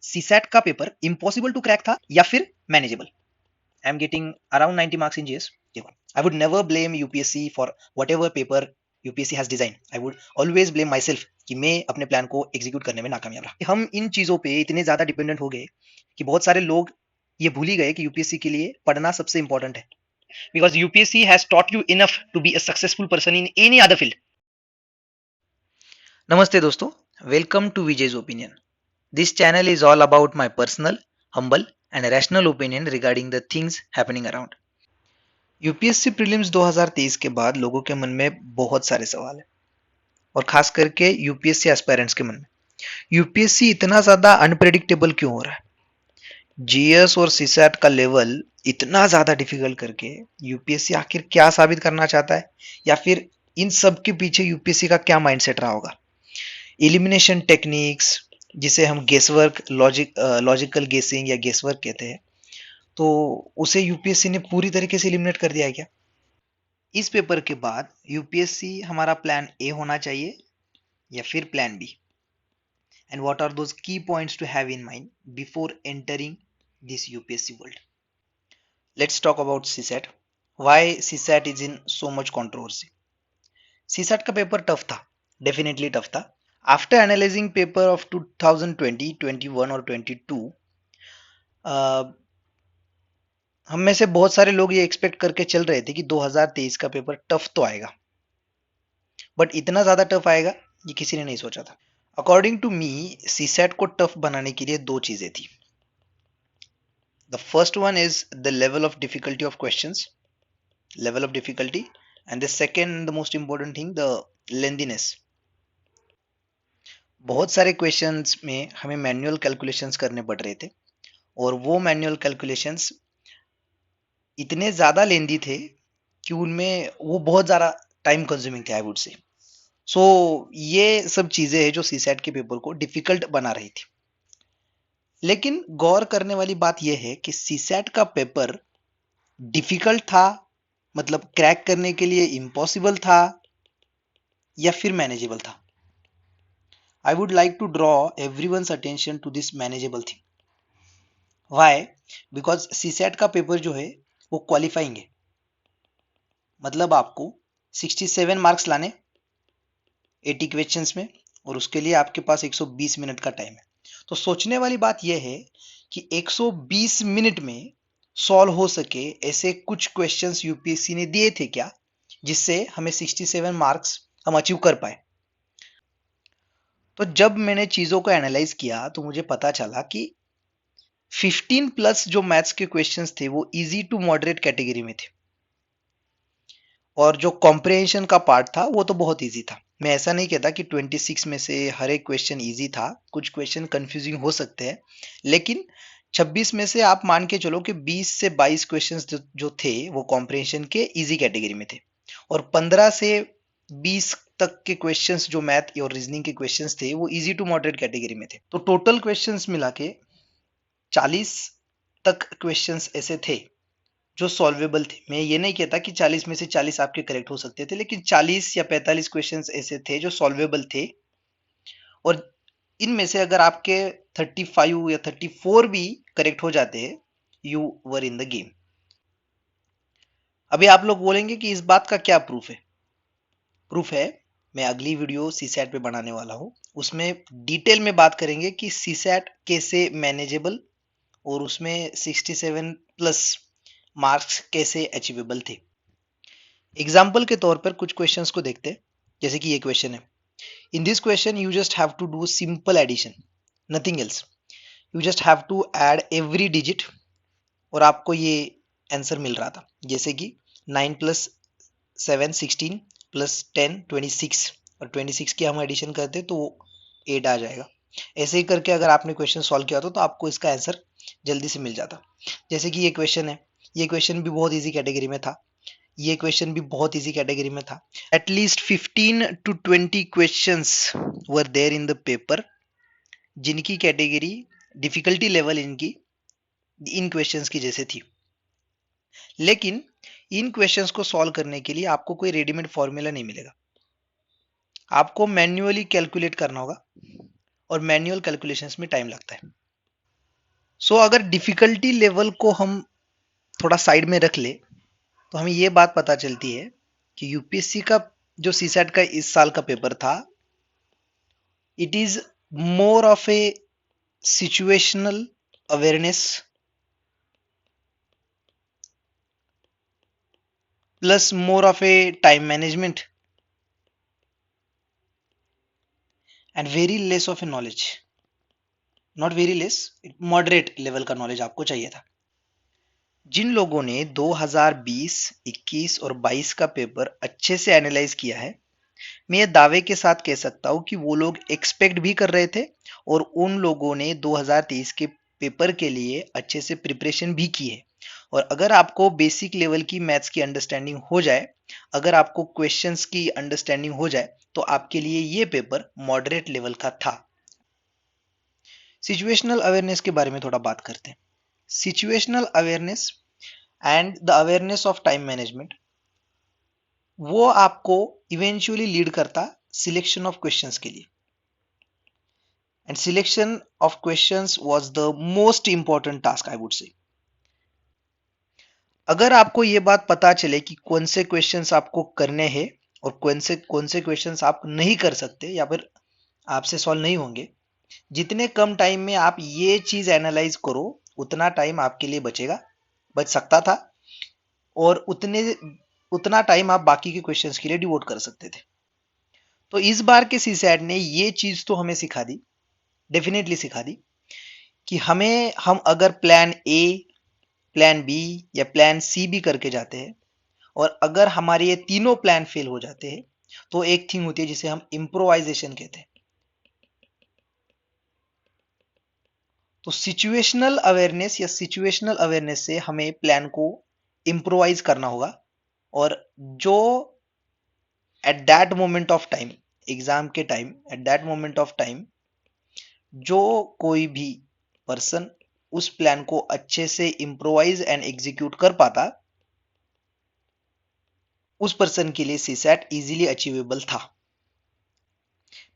CSAT का paper impossible to crack था या फिर manageable? I am getting around 90 marks in GS. देखो, I would never blame UPSC for whatever paper UPSC has design. I would always blame myself कि मैं अपने plan को execute करने में नाकामयाब रहा. हम इन चीजों पे इतने ज्यादा डिपेंडेंट हो गए कि बहुत सारे लोग ये भूल ही गए कि यूपीएससी के लिए पढ़ना सबसे इंपॉर्टेंट है. Because UPSC has taught you enough to be a successful person in any other field. नमस्ते दोस्तों, welcome to Vijay's opinion. This channel is all about my personal, humble and rational opinion regarding the things happening around. UPSC prelims 2023 के बाद लोगों के मन में बहुत सारे सवाल हैं और खास करके यूपीएससी एस्पायरेंट्स के मन में. यूपीएससी इतना ज्यादा अनप्रेडिक्टेबल क्यों हो रहा है? जीएस और सीसैट का लेवल इतना ज्यादा डिफिकल्ट करके यूपीएससी आखिर क्या साबित करना चाहता है, या फिर इन सब के पीछे यूपीएससी का क्या माइंडसेट रहा होगा? एलिमिनेशन टेक्निक्स, जिसे हम गेसवर्क, लॉजिकल गेसिंग या गेसवर्क कहते हैं, तो उसे यूपीएससी ने पूरी तरीके से एलिमिनेट कर दिया है क्या? इस पेपर के बाद यूपीएससी हमारा प्लान ए होना चाहिए या फिर plan B? And what are those key points to have in mind before entering this UPSC world? Let's talk about CSAT. Why CSAT is in so much controversy? CSAT का paper tough था, definitely tough था. After analysing paper of 2020, 21 और 22, हम में से बहुत सारे लोग ये एक्सपेक्ट करके चल रहे थे कि 2023 का पेपर टफ तो आएगा, बट इतना ज्यादा टफ आएगा ये किसी ने नहीं सोचा था. अकॉर्डिंग टू मी, सीसैट को टफ बनाने के लिए दो चीजें थी. The first one is the level of difficulty of questions, level of difficulty, and the second, the most important thing, the lengthiness. बहुत सारे क्वेश्चंस में हमें मैन्युअल कैलकुलेशंस करने पड़ रहे थे और वो मैन्युअल कैलकुलेशंस इतने ज्यादा लेंदी थे कि उनमें वो बहुत ज्यादा टाइम कंज्यूमिंग थे, आई वुड से. सो ये सब चीजें हैं जो सीसैट के पेपर को डिफिकल्ट बना रही थी. लेकिन गौर करने वाली बात यह है कि सीसैट का पेपर डिफिकल्ट था, मतलब क्रैक करने के लिए इम्पॉसिबल था, या फिर मैनेजेबल था? I would like to draw everyone's attention to this manageable thing. Why? Because CSAT का पेपर जो है वो क्वालिफाइंग है. मतलब आपको 67 मार्क्स लाने 80 क्वेश्चंस में, और उसके लिए आपके पास 120 मिनट का टाइम है. तो सोचने वाली बात यह है कि 120 मिनट में सॉल्व हो सके ऐसे कुछ क्वेश्चंस यूपीएससी ने दिए थे क्या, जिससे हमें 67 मार्क्स हम अचीव कर पाए? तो जब मैंने चीजों को एनालाइज किया तो मुझे पता चला कि 15 प्लस जो मैथ्स के क्वेश्चंस थे वो इजी टू मॉडरेट कैटेगरी में थे, और जो कॉम्प्रिहेंशन का पार्ट था वो तो बहुत इजी था. मैं ऐसा नहीं कहता कि 26 में से हर एक क्वेश्चन इजी था, कुछ क्वेश्चन कंफ्यूजिंग हो सकते हैं, लेकिन 26 में से आप मान के चलो कि 20 से 22 क्वेश्चंस जो थे वो कॉम्प्रिहेंशन के इजी कैटेगरी में थे, और 15 से 20 तक के क्वेश्चंस जो मैथ और रीजनिंग के क्वेश्चंस थे वो इजी टू मॉडरेट कैटेगरी में थे. तो टोटल क्वेश्चंस मिला के 40 तक क्वेश्चंस ऐसे थे जो सॉल्वेबल थे. मैं ये नहीं कहता कि 40 में से 40 आपके करेक्ट हो सकते थे, लेकिन 40 या 45 क्वेश्चंस ऐसे थे जो सॉल्वेबल थे, और इनमें से अगर आपके 35 या 34 भी करेक्ट हो जाते हैं, you were in the game. अभी आप लोग बोलेंगे कि इस बात का क्या प्रूफ है? प्रूफ है, मैं अगली वीडियो सीसैट पे बनाने वाला हूं, उसमें डिटेल में बात करेंगे कि सीसैट कैसे मैनेजेबल और उसमें 67 प्लस मार्क्स कैसे अचीवेबल थे. एग्जाम्पल के तौर पर कुछ क्वेश्चंस को देखते हैं. जैसे कि ये क्वेश्चन है. In this question you just have to do simple addition, nothing else. You just have to add every digit, और आपको ये आंसर मिल रहा था. जैसे कि 9 प्लस 7 16 प्लस 10 26, और 26 की हम एडिशन करते तो वो 8 आ जाएगा. ऐसे ही करके अगर आपने क्वेश्चन सॉल्व किया तो आपको इसका आंसर जल्दी से मिल जाता. जैसे कि ये क्वेश्चन है, ये क्वेश्चन भी बहुत इजी कैटेगरी में था, ये क्वेश्चन भी बहुत इजी कैटेगरी में था. At least 15 to 20 questions were there in the paper जिनकी कैटेगरी, डिफिकल्टी लेवल इनकी इन क्वेश्चंस की जैसे थी. लेकिन इन क्वेश्चंस को सॉल्व करने के लिए आपको कोई रेडीमेड फॉर्मूला नहीं मिलेगा. आपको मैन्युअली कैलकुलेट करना होगा, और मैन्युअल कैलकुलेशंस में टाइम लगता है. सो अगर डिफिकल्टी लेवल को हम थोड़ा साइड में रख ले तो हमें ये बात पता चलती है कि यूपीएससी का जो सीसैट का इस साल का पेपर था, it is more of A situational awareness plus more of A time management and very less of A knowledge, not very less, moderate level का नॉलेज आपको चाहिए था। जिन लोगों ने 2020, 21 और 22 का पेपर अच्छे से एनालाइज किया है, मैं ये दावे के साथ कह सकता हूँ कि वो लोग एक्सपेक्ट भी कर रहे थे और उन लोगों ने 2023 के पेपर के लिए अच्छे से प्रिपरेशन भी की है। और अगर आपको बेसिक लेवल की मैथ्स की अंडरस्टैंडिंग हो जाए, अगर आपको क्वेश्चंस की अंडरस्टैंडिंग हो जाए, तो आपके लिए ये पेपर मॉडरेट लेवल का था। सिचुएशनल अवेयरनेस के बारे में थोड़ा बात करते हैं। Situational awareness and the awareness of time management, वो आपको इवेंचुअली लीड करता सिलेक्शन ऑफ क्वेश्चंस के लिए। And selection of questions was the most important task, I would say. अगर आपको ये बात पता चले कि कौन से क्वेश्चंस आपको करने हैं और कौन से क्वेश्चंस आप नहीं कर सकते या फिर आपसे सॉल्व नहीं होंगे, जितने कम टाइम में आप ये चीज एनालाइज करो, उतना टाइम आपके लिए बच सकता था और उतना टाइम आप बाकी के क्वेश्चंस के लिए डिवोट कर सकते थे। तो इस बार के सीसैट ने ये चीज तो हमें सिखा दी, डेफिनेटली सिखा दी, कि हम अगर प्लान ए, प्लान बी या प्लान सी भी करके जाते हैं और अगर हमारे ये तीनों प्लान फेल हो जाते हैं, तो एक थिंग होती है जिसे हम इम्प्रोवाइजेशन कहते हैं। तो सिचुएशनल अवेयरनेस से हमें प्लान को इम्प्रोवाइज करना होगा और जो at that moment of time, exam के time, at that moment of time जो कोई भी पर्सन उस प्लान को अच्छे से इम्प्रोवाइज एंड एग्जीक्यूट कर पाता, उस पर्सन के लिए सीसैट इजीली अचीवेबल था।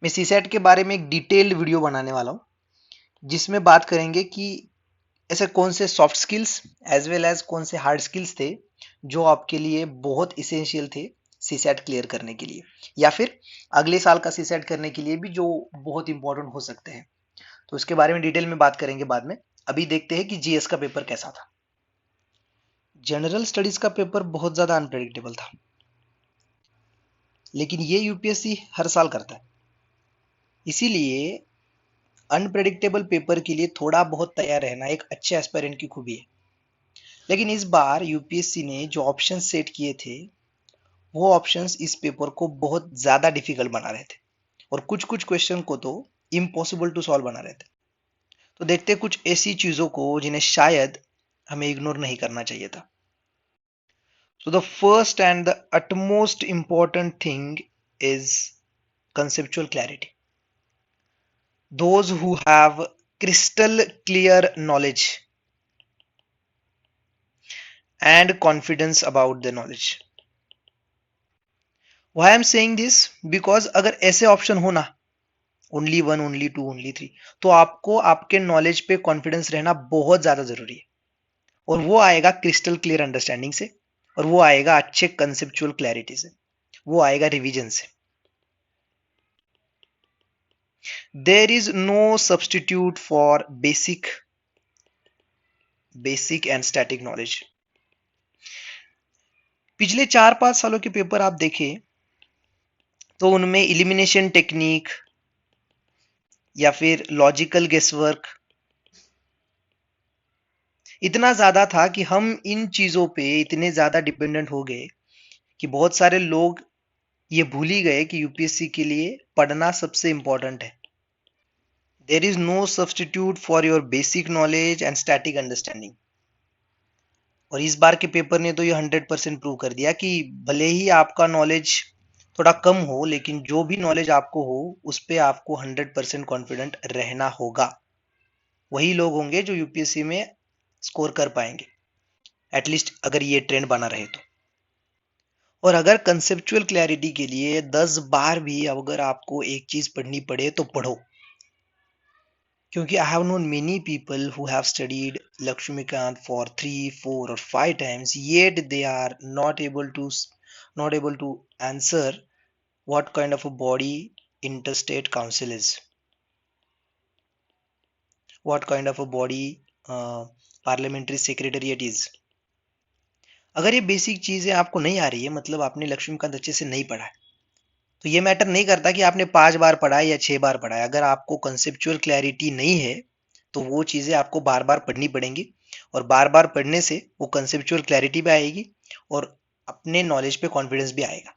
मैं सीसैट के बारे में एक डिटेल्ड वीडियो बनाने वाला हूं जिसमें बात करेंगे कि ऐसे कौन से soft skills as well as कौन से हार्ड स्किल्स थे जो आपके लिए बहुत इसेंशियल थे सीसैट क्लियर करने के लिए, या फिर अगले साल का सीसैट करने के लिए भी जो बहुत इंपॉर्टेंट हो सकते हैं। तो इसके बारे में डिटेल में बात करेंगे बाद में। अभी देखते हैं कि जीएस का पेपर कैसा था। जनरल स्टडीज का पेपर बहुत ज्यादा अनप्रेडिक्टेबल था, लेकिन ये यूपीएससी हर साल करता है, इसीलिए अनप्रेडिक्टेबल पेपर के लिए थोड़ा बहुत तैयार रहना एक अच्छे एस्पिरेंट की खूबी है। लेकिन इस बार यूपीएससी ने जो ऑप्शंस सेट किए थे, वो ऑप्शंस इस पेपर को बहुत ज्यादा डिफिकल्ट बना रहे थे और कुछ कुछ क्वेश्चन को तो इम्पॉसिबल टू सॉल्व बना रहे थे। तो देखते हैं कुछ ऐसी चीजों को जिन्हें शायद हमें इग्नोर नहीं करना चाहिए था। So the first and the utmost important thing is conceptual clarity. Those who have crystal clear knowledge and confidence about the knowledge. Why I'm saying this? Because अगर ऐसे ऑप्शन हो ना, only one, only two, only three, तो आपको आपके knowledge पे confidence रहना बहुत ज्यादा जरूरी है और वो आएगा क्रिस्टल क्लियर अंडरस्टैंडिंग से और वो आएगा अच्छे कंसेप्चुअल क्लैरिटी से, वो आएगा रिवीजन से। There is no substitute for basic and static knowledge. पिछले 4-5 सालों के पेपर आप देखें तो उनमें इलिमिनेशन टेक्निक या फिर लॉजिकल गेसवर्क इतना ज्यादा था कि हम इन चीजों पे इतने ज्यादा डिपेंडेंट हो गए कि बहुत सारे लोग ये भूल ही गए कि यूपीएससी के लिए पढ़ना सबसे इंपॉर्टेंट है। There is no substitute for your basic knowledge and static understanding. और इस बार के पेपर ने तो ये 100% प्रूव कर दिया कि भले ही आपका नॉलेज थोड़ा कम हो, लेकिन जो भी नॉलेज आपको हो उस पे आपको 100% कॉन्फिडेंट रहना होगा। वही लोग होंगे जो यूपीएससी में स्कोर कर पाएंगे, एटलीस्ट अगर ये ट्रेंड बना रहे तो। और अगर कंसेप्चुअल क्लैरिटी के लिए 10 बार भी अगर आपको एक चीज पढ़नी पड़े तो पढ़ो, क्योंकि I have known many people who have studied Laxmikanth for 3, 4 or 5 times, yet they are not able to answer what kind of a body interstate council is, what kind of a body parliamentary secretariat is. अगर ये basic चीजें आपको नहीं आ रही है, मतलब आपने लक्ष्मीकांत अच्छे से नहीं पढ़ा है, तो ये मैटर नहीं करता कि आपने 5 बार पढ़ा है या 6 बार पढ़ा है। अगर आपको कंसेप्चुअल क्लैरिटी नहीं है तो वो चीजें आपको बार बार पढ़नी पड़ेंगी, और बार बार पढ़ने से वो कंसेप्चुअल क्लैरिटी भी आएगी और अपने नॉलेज पे कॉन्फिडेंस भी आएगा।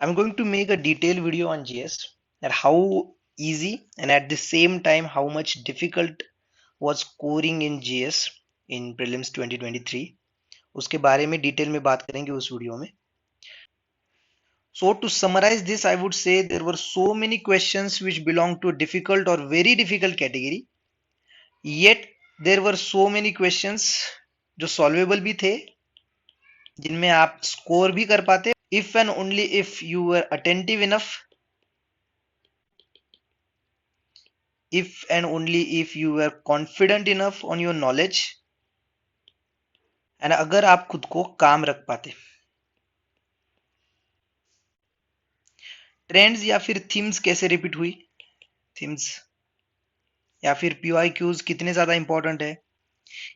I am going to make a detail video on GS, that how easy and at the same time how much difficult was scoring in GS in prelims 2023, उसके बारे में डिटेल में बात करेंगे उस वीडियो में। So to summarize this, I would say there were so many questions which belong to a difficult or very difficult category. Yet there were so many questions जो solvable भी थे, जिनमें आप score भी कर पाते, if and only if you were attentive enough, if and only if you were confident enough on your knowledge, and अगर आप खुद को काम रख पाते। ट्रेंड्स या फिर थीम्स कैसे रिपीट हुई, थीम्स या फिर PYQs कितने ज्यादा इंपॉर्टेंट है,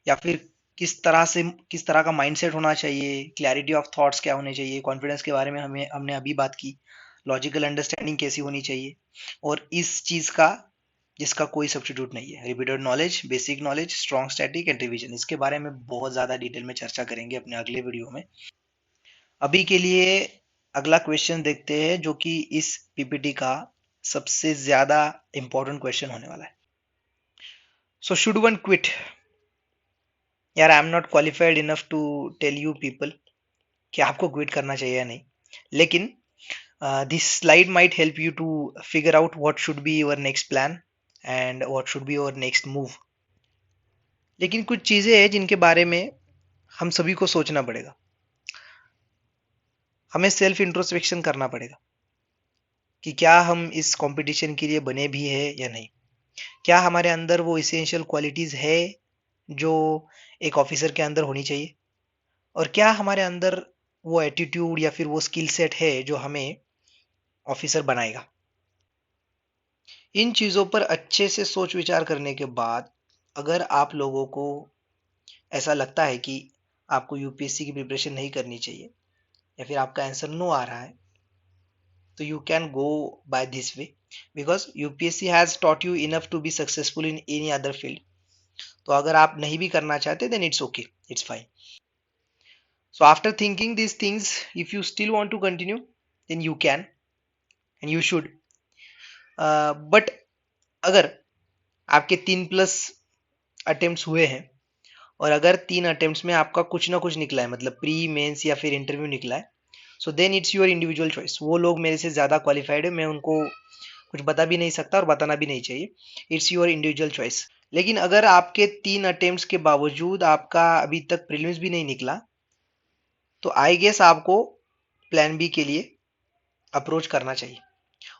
या फिर किस तरह का माइंडसेट होना चाहिए, क्लैरिटी ऑफ थॉट्स क्या होने चाहिए, कॉन्फिडेंस के बारे में हमने अभी बात की, लॉजिकल अंडरस्टैंडिंग कैसी होनी चाहिए, और इस चीज का जिसका कोई सब्स्टिट्यूट नहीं है, repeated knowledge, basic knowledge, strong static and revision, इसके बारे में बहुत ज्यादा डिटेल में चर्चा करेंगे अपने अगले वीडियो में। अभी के लिए अगला क्वेश्चन देखते हैं, जो कि इस पीपीटी का सबसे ज्यादा इंपॉर्टेंट क्वेश्चन होने वाला है। So should one quit? यार I am not qualified enough to tell you people कि आपको क्विट करना चाहिए या नहीं, लेकिन this slide might help you to figure out what should be your next plan and what should be your next move. लेकिन कुछ चीजें हैं जिनके बारे में हम सभी को सोचना पड़ेगा, हमें सेल्फ इंट्रोस्पेक्शन करना पड़ेगा कि क्या हम इस कंपटीशन के लिए बने भी है या नहीं, क्या हमारे अंदर वो इसेंशियल क्वालिटीज है जो एक ऑफिसर के अंदर होनी चाहिए, और क्या हमारे अंदर वो एटीट्यूड या फिर वो स्किल सेट है जो हमें ऑफिसर बनाएगा। इन चीज़ों पर अच्छे से सोच विचार करने के बाद अगर आप लोगों को ऐसा लगता है कि आपको यूपीएससी की प्रिपरेशन नहीं करनी चाहिए, या फिर आपका आंसर नो आ रहा है, तो you can go by this way, because UPSC has taught you enough to be successful in any other field. तो अगर आप नहीं भी करना चाहते then it's okay, it's fine. So after thinking these things, if you still want to continue, then you can and you should. But अगर आपके 3+ attempts हुए हैं, और अगर 3 अटेम्प्ट्स में आपका कुछ ना कुछ निकला है, मतलब प्री मेंस या फिर इंटरव्यू निकला है, so then it's your individual choice. वो लोग मेरे से ज़्यादा क्वालिफाइड है, मैं उनको कुछ बता भी नहीं सकता और बताना भी नहीं चाहिए, इट्स योर इंडिविजुअल चॉइस। लेकिन अगर आपके 3 अटेम्प्ट्स के बावजूद आपका अभी तक प्रीलिम्स भी नहीं निकला, तो आई गेस आपको प्लान बी के लिए अप्रोच करना चाहिए।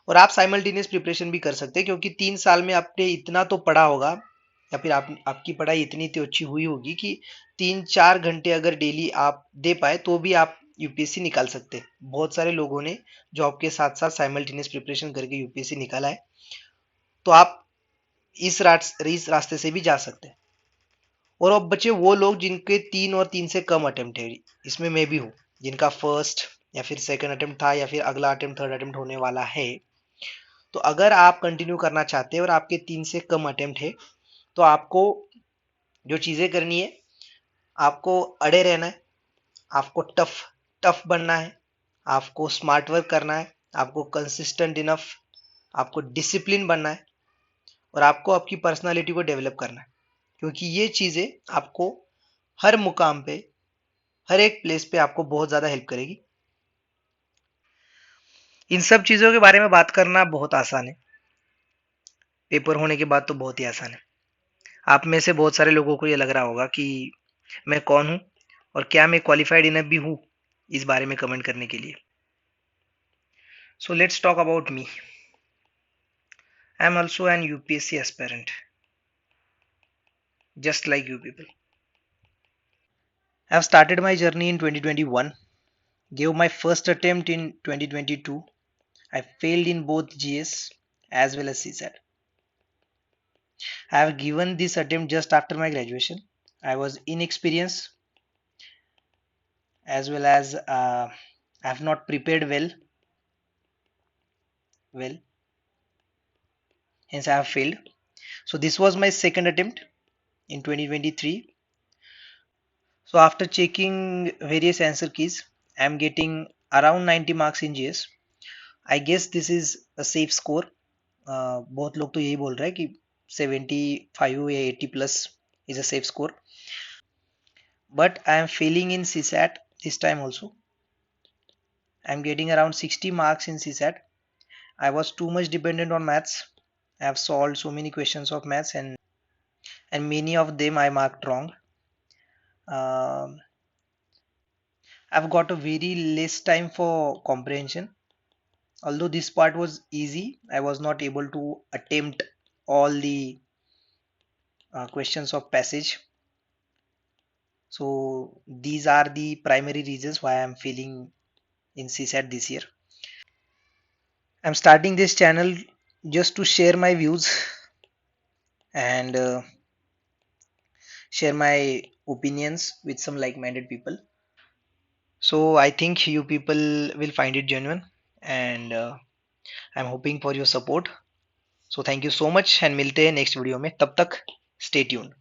और आप साइमल्टेनियस प्रिपरेशन भी कर सकते हैं, क्योंकि 3 साल में आपने इतना तो पढ़ा होगा, या फिर आपकी पढ़ाई इतनी तो अच्छी हुई होगी कि 3-4 घंटे अगर डेली आप दे पाए तो भी आप यूपीएससी निकाल सकते हैं। बहुत सारे लोगों ने जॉब के साथ साथ साइमल्टेनियस प्रिपरेशन करके यूपीएससी निकाला है, तो आप इस रास्ते से भी जा सकते हैं। और अब बचे वो लोग जिनके 3 और 3 से कम अटेम्प्ट है, इसमें मैं भी हूँ, जिनका फर्स्ट या फिर सेकंड अटेम्प्ट था, या फिर अगला अटेम्प्ट थर्ड अटेम्प्ट होने वाला है। तो अगर आप कंटिन्यू करना चाहते हैं और आपके 3 से कम अटेम्प्ट है, तो आपको जो चीज़ें करनी है, आपको अड़े रहना है, आपको टफ टफ बनना है, आपको स्मार्ट वर्क करना है, आपको कंसिस्टेंट इनफ, आपको डिसिप्लिन बनना है, और आपको आपकी पर्सनालिटी को डेवलप करना है, क्योंकि ये चीज़ें आपको हर मुकाम पे, हर एक प्लेस पे आपको बहुत ज़्यादा हेल्प करेगी। इन सब चीज़ों के बारे में बात करना बहुत आसान है, पेपर होने के बाद तो बहुत ही आसान है। आप में से बहुत सारे लोगों को ये लग रहा होगा कि मैं कौन हूँ और क्या मैं क्वालिफाइड इनफ भी हूँ इस बारे में कमेंट करने के लिए। So let's talk about me. I'm also an UPSC aspirant, just like you people. I've started my journey in 2021, gave my first attempt in 2022. I failed in both GS as well as CSAT. I have given this attempt just after my graduation. I was inexperienced as well as I have not prepared well, hence I have failed. So this was my second attempt in 2023. So after checking various answer keys, I am getting around 90 marks in GS. I guess this is a safe score. बहुत लोग तो यही बोल रहे हैं कि 75 या 80 plus is a safe score. But I am failing in CSAT this time also. I am getting around 60 marks in CSAT. I was too much dependent on maths. I have solved so many questions of maths and many of them I marked wrong. Um, I've got a very less time for comprehension. Although this part was easy, I was not able to attempt all the questions of passage. So these are the primary reasons why I'm failing in CSAT this year. I'm starting this channel just to share my views and share my opinions with some like-minded people. So I think you people will find it genuine and I'm hoping for your support. So thank you so much and मिलते हैं next video में तब तक stay tuned.